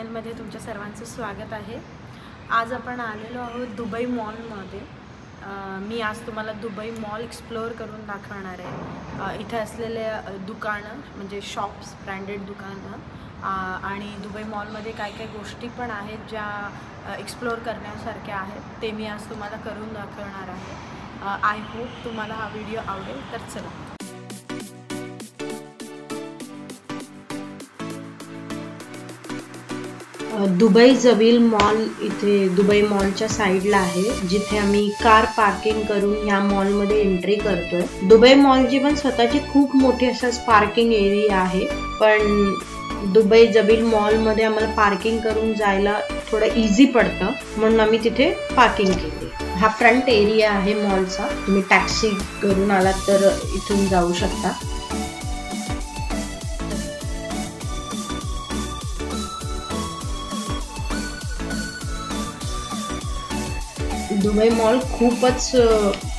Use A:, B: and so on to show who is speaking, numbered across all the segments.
A: चॅनलमध्ये तुमच्या सर्वांचं स्वागत आहे। आज आपण आलेलो आहोत दुबई मॉलमध्ये। मी आज तुम्हाला दुबई मॉल एक्सप्लोअर करून दाखवणार आहे। इथे असलेले दुकानं म्हणजे शॉप्स, ब्रँडेड दुकानं आणि दुबई मॉलमध्ये काय काय गोष्टी पण आहेत ज्या एक्सप्लोअर करण्यासारख्या आहेत, ते मी आज तुम्हाला करून दाखवणार आहे। आय होप तुम्हाला हा व्हिडिओ आवडेल। तर चला, दुबई जवील मॉल इथे दुबई मॉलच्या साईडला आहे, जिथे आम्ही कार पार्किंग करून ह्या मॉलमध्ये एंट्री करतोय। दुबई मॉलची पण स्वतःची खूप मोठी असाच पार्किंग एरिया आहे, पण दुबई जवील मॉलमध्ये आम्हाला पार्किंग करून जायला थोडं इझी पडतं, म्हणून आम्ही तिथे पार्किंग केली। हा फ्रंट एरिया आहे मॉलचा। तुम्ही टॅक्सी करून आलात तर इथून जाऊ शकता। दुबई मॉल खूपच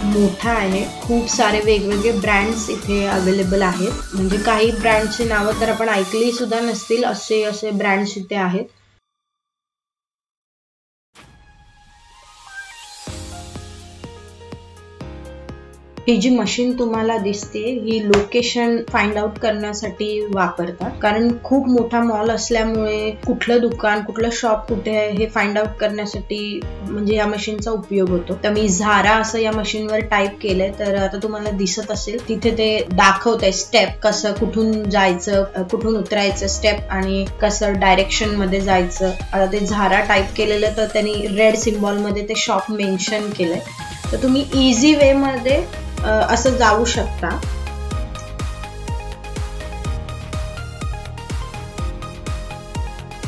A: मोठा आहे। खूप सारे वेगवेगळे ब्रँड्स इथे अवेलेबल आहेत, म्हणजे काही ब्रँडची नावं तर आपण ऐकली सुद्धा नसतील, असे ब्रँड्स इथे आहेत। ही जी मशीन तुम्हाला दिसते ही लोकेशन फाइंड आउट करण्यासाठी वापरतात, कारण खूप मोठा मॉल असल्यामुळे कुठलं दुकान, कुठलं शॉप कुठे आहे हे फाइंड आउट करण्यासाठी म्हणजे या मशीनचा उपयोग होतो। तर मी झारा असं या मशीनवर टाईप केलंय, तर आता तुम्हाला दिसत असेल तिथे ते दाखवतंय स्टेप, कसं कुठून जायचं, कुठून उतरायचं स्टेप आणि कसं डायरेक्शन मध्ये जायचं। आता ते झारा टाईप केलेलं तर त्यांनी रेड सिम्बॉल मध्ये ते शॉप मेन्शन केलंय, तर तुम्ही इझी वे मध्ये असं जाऊ शकता।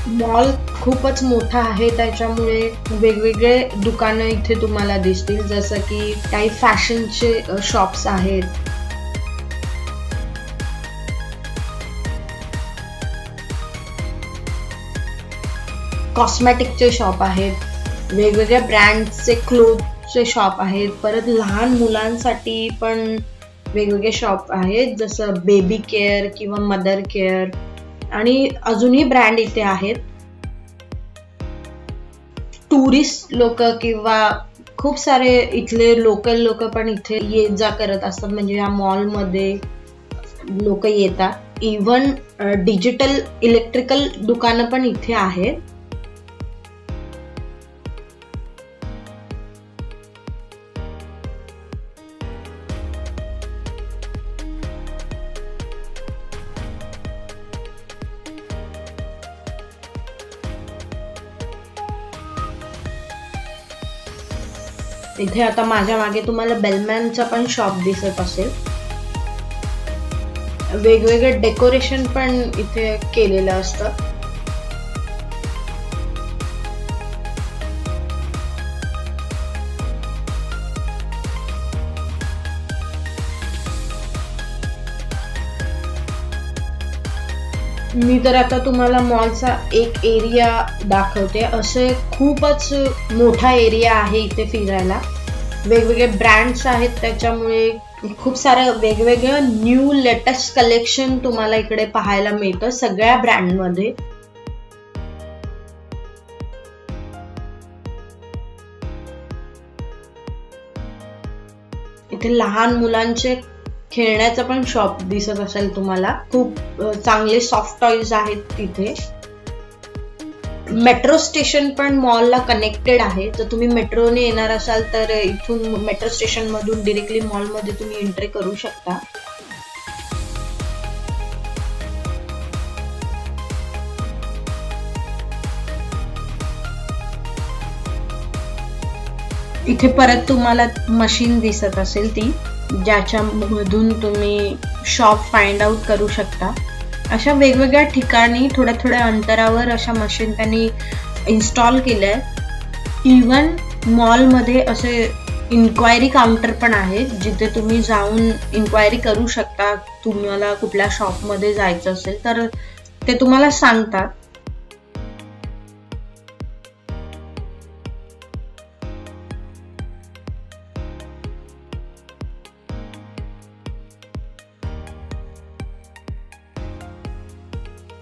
A: मॉल खूपच मोठा आहे, त्याच्यामुळे वेगवेगळे दुकानं इथे तुम्हाला दिसतील, जसं की काही फॅशनचे शॉप्स आहेत, कॉस्मेटिकचे शॉप आहेत, वेगवेगळ्या ब्रँडचे क्लोथचे शॉप आहेत, परत लहान मुलांसाठी पण वेगवेगळे शॉप आहेत, जसं बेबी केअर किंवा मदर केअर, आणि अजूनही ब्रँड इथे आहेत। टुरिस्ट लोक किंवा खूप सारे इथले लोकल लोक पण इथे ये जा करत असतात, म्हणजे या मॉलमध्ये लोक येतात। इव्हन डिजिटल इलेक्ट्रिकल दुकानं पण इथे आहेत। इथे आता माझ्या मागे तुम्हाला बेलमॅनचा पण शॉप दिसत असेल। वेगवेगळे डेकोरेशन पण इथे केलेलं असतं। मी तर आता तुम्हाला मॉलचा एक एरिया दाखवते। असे खूपच मोठा एरिया आहे इथे फिरायला। वेगवेगळे ब्रँड्स आहेत, त्याच्यामुळे खूप सारं वेगवेगळं न्यू लेटेस्ट कलेक्शन तुम्हाला इकडे पाहायला मिळतं सगळ्या ब्रँडमध्ये। इथे लहान मुलांचे खेळण्याचं पण शॉप दिसत असेल तुम्हाला। खूप चांगले सॉफ्ट टॉयज आहेत तिथे। मेट्रो स्टेशन पण मॉलला कनेक्टेड आहे, तर तुम्ही मेट्रोने येणार असाल तर इथून मेट्रो स्टेशन मधून डायरेक्टली मॉलमध्ये तुम्ही एंट्री करू शकता। इथे परत तुम्हाला मशीन दिसत असेल ती, ज्याच्यामधून तुम्ही शॉप फाइंड आउट करू शकता। अशा वेगवेगळ्या ठिकाणी थोड्या थोड्या अंतरावर अशा मशीन त्यांनी इन्स्टॉल केल्या। इव्हन मॉलमध्ये असे इन्क्वायरी काउंटर पण आहे, जिथे तुम्ही जाऊन इन्क्वायरी करू शकता। तुम्हाला कुठल्या शॉपमध्ये जायचं असेल तर ते तुम्हाला सांगतात।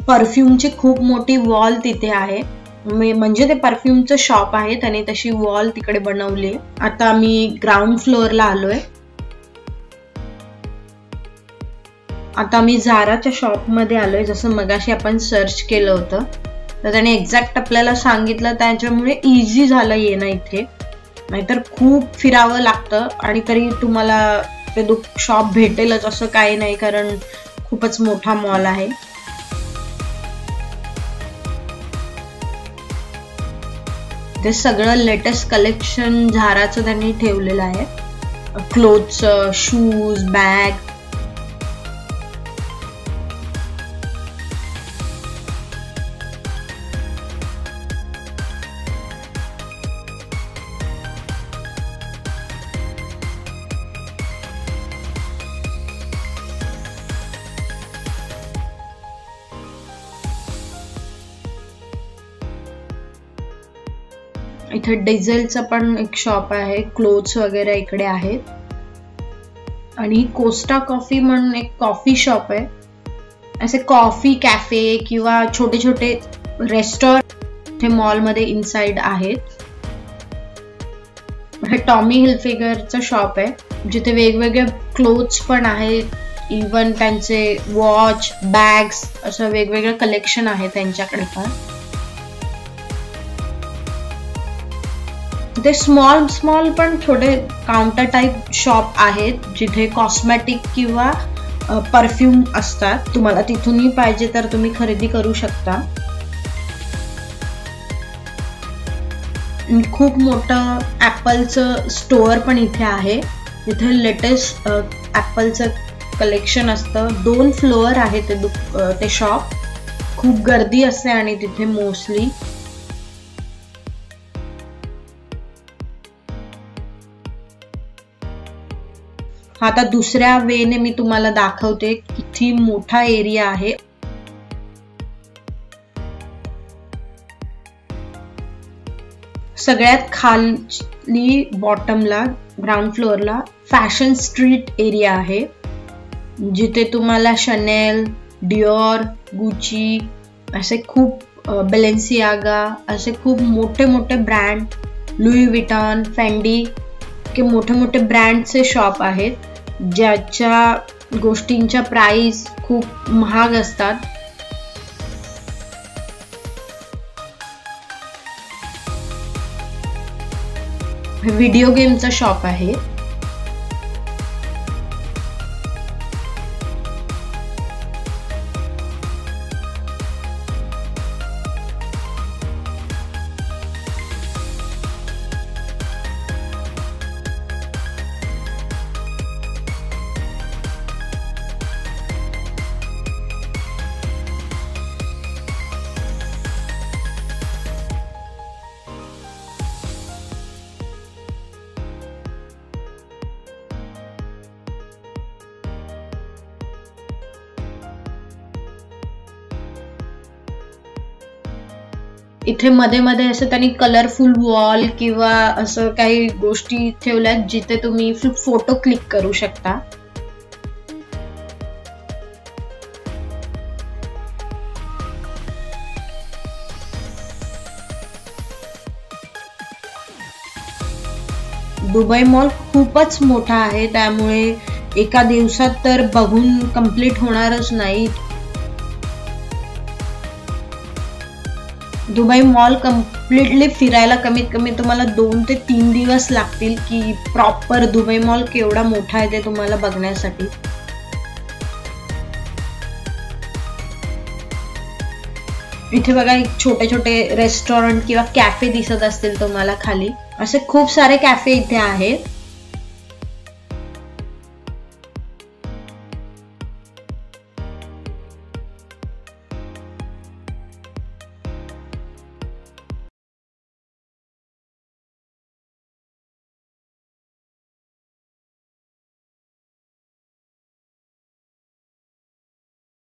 A: परफ्यूमची खूप मोठी वॉल तिथे आहे, म्हणजे ते परफ्यूमचं शॉप आहे, त्याने तशी वॉल तिकडे बनवली. आता आम्ही ग्राउंड फ्लोअरला आलोय. आता आम्ही झाराच्या शॉप मध्ये आलोय. जसं मगाशी आपण सर्च केलं होतं तर त्याने एक्झॅक्ट आपल्याला सांगितलं, त्याच्यामुळे इझी झालं येणं इथे. नाहीतर खूप फिरावं लागतं आणि तरी तुम्हाला ते शॉप भेटेलच असं काही नाही, कारण खूपच मोठा मॉल आहे. ते सगळं लेटेस्ट कलेक्शन झाराचं त्यांनी ठेवलेलं आहे. Clothes, shoes, bag. इथे डिझेलचं पण एक शॉप आहे, क्लोथ्स वगैरे इकडे आहेत. आणि कोस्टा कॉफी म्हणून एक कॉफी शॉप आहे. असे कॉफी कॅफे किंवा छोटे छोटे रेस्टॉरंट हे मॉल मध्ये इनसाइड आहेत. हे टॉमी हिलफिगरचं शॉप आहे, जिथे वेगवेगळे क्लोथ्स पण आहेत, इवन त्यांचे वॉच, बॅग्स, असं वेगवेगळं कलेक्शन आहे त्यांच्याकडे पण. ते स्मॉल पण थोडे काउंटर टाइप शॉप आहेत, जिथे कॉस्मेटिक किंवा परफ्यूम असतात. तुम्हाला तिथूनही पाहिजे तर तुम्ही खरेदी करू शकता. खूप मोठं ॲपलचं स्टोअर पण इथे आहे, जिथे लेटेस्ट ॲपलचं कलेक्शन असतं. 2 फ्लोअर आहे ते शॉप. खूप गर्दी असते आणि तिथे मोस्टली. आता दुसऱ्या वेने मी तुम्हाला दाखवते किती मोठा एरिया आहे. सगळ्यात खाली बॉटमला ग्राउंड फ्लोअरला फॅशन स्ट्रीट एरिया आहे, जिथे तुम्हाला शनेल, डिओर, गुची असे खूप बेलेन्सियागा असे खूप मोठे मोठे ब्रँड, लुई विटॉन, फेंडी के मोठे मोठे ब्रँडचे शॉप आहेत, ज्याच्या गोष्टींच्या प्राइस खूप महाग असतात. व्हिडिओ गेमचा शॉप आहे. इथे मध्ये मध्ये असं त्यांनी कलरफुल वॉल किंवा असं काही गोष्टी ठेवल्यात, जिथे तुम्ही फोटो क्लिक करू शकता. दुबई मॉल खूपच मोठा आहे, त्यामुळे एका दिवसात तर बघून कंप्लीट होणारच नाही. दुबई मॉल कम्प्लिटली फिरायला कमीत कमी तुम्हाला 2 ते 3 दिवस लागतील, की प्रॉपर दुबई मॉल केवढा मोठा आहे ते तुम्हाला बघण्यासाठी. इथे बघा एक छोटे छोटे रेस्टॉरंट किंवा कॅफे दिसत असतील तुम्हाला खाली. असे खूप सारे कॅफे इथे आहेत.